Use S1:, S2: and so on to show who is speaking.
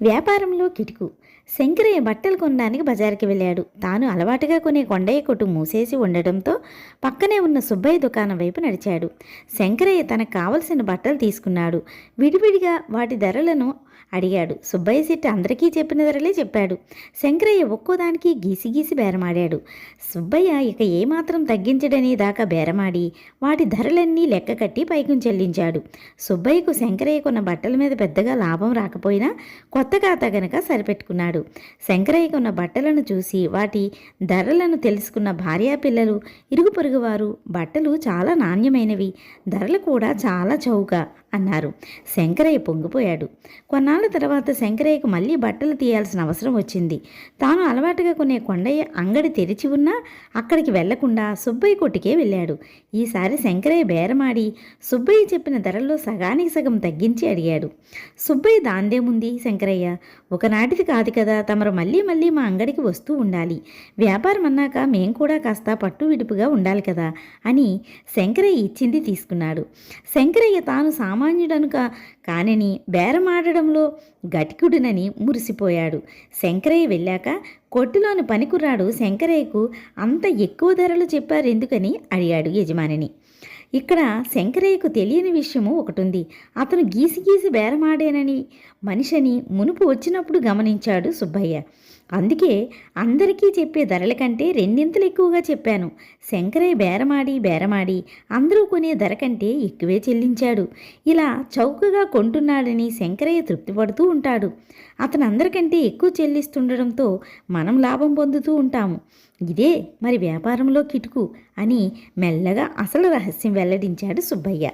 S1: వ్యాపారంలో కిటుకు. శంకరయ్య బట్టలు కొనడానికి బజారుకి వెళ్ళాడు. తాను అలవాటుగా కొనే కొండయ్య కొట్టు మూసేసి ఉండటంతో పక్కనే ఉన్న సుబ్బయ్య దుకాణం వైపు నడిచాడు. శంకరయ్య తనకు కావలసిన బట్టలు తీసుకున్నాడు. విడివిడిగా వాటి ధరలను అడిగాడు. సుబ్బయ్య శెట్టి అందరికీ చెప్పిన ధరలే చెప్పాడు. శంకరయ్య ఒక్కోదానికి గీసి గీసి బేరమాడాడు. సుబ్బయ్య ఇక ఏమాత్రం తగ్గించడనే దాకా బేరమాడి వాటి ధరలన్నీ లెక్క కట్టి పైకం చెల్లించాడు. సుబ్బయ్యకు శంకరయ్య కొన్న బట్టల మీద పెద్దగా లాభం రాకపోయినా కొత్త ఖాతా గనక సరిపెట్టుకున్నాడు. శంకరయ్యకు ఉన్న బట్టలను చూసి వాటి ధరలను తెలుసుకున్న భార్యా పిల్లలు, ఇరుగు పొరుగువారు బట్టలు చాలా నాణ్యమైనవి, ధరలు కూడా చాలా చౌక అన్నారు. శంకరయ్య పొంగిపోయాడు. కొన్నాళ్ళ తర్వాత శంకరయ్యకు మళ్ళీ బట్టలు తీయాల్సిన అవసరం వచ్చింది. తాను అలవాటుగా కొనే కొండయ్య అంగడి తెరిచి ఉన్నా అక్కడికి వెళ్లకుండా సుబ్బయ్య కొట్టుకే వెళ్ళాడు. ఈసారి శంకరయ్య బేరమాడి సుబ్బయ్య చెప్పిన ధరల్లో సగానికి సగం తగ్గించి అడిగాడు. సుబ్బయ్య దాందేముంది శంకరయ్య, ఒకనాటిది కాదు కదా, తమరు మళ్ళీ మళ్ళీ మా అంగడికి వస్తూ ఉండాలి. వ్యాపారం అన్నాక మేం కూడా కాస్త పట్టు విడుపుగా ఉండాలి కదా అని శంకరయ్య ఇచ్చింది తీసుకున్నాడు. శంకరయ్య తాను సామాన్యుడనుక కానని బేరమాడడంలో గటికుడినని మురిసిపోయాడు. శంకరయ్య వెళ్ళాక కొట్టులోని పనికుర్రాడు శంకరయ్యకు అంత ఎక్కువ ధరలు చెప్పారు ఎందుకని అడిగాడు యజమానిని. ఇక్కడ శంకరయ్యకు తెలియని విషయము ఒకటుంది. అతను గీసి గీసి బేరమాడేనని మనిషిని మునుపు వచ్చినప్పుడు గమనించాడు సుబ్బయ్య. అందుకే అందరికీ చెప్పే ధరల కంటే రెండింతలు ఎక్కువగా చెప్పాను. శంకరయ్య బేరమాడి అందరూ కొనే ధర కంటే ఎక్కువే చెల్లించాడు. ఇలా చౌకగా కొంటున్నాడని శంకరయ్య తృప్తిపడుతూ ఉంటాడు. అతను అందరికంటే ఎక్కువ చెల్లిస్తుండడంతో మనం లాభం పొందుతూ ఉంటాము. ఇదే మరి వ్యాపారంలో కిటుకు అని మెల్లగా అసలు రహస్యం వెల్లడించాడు సుబ్బయ్య.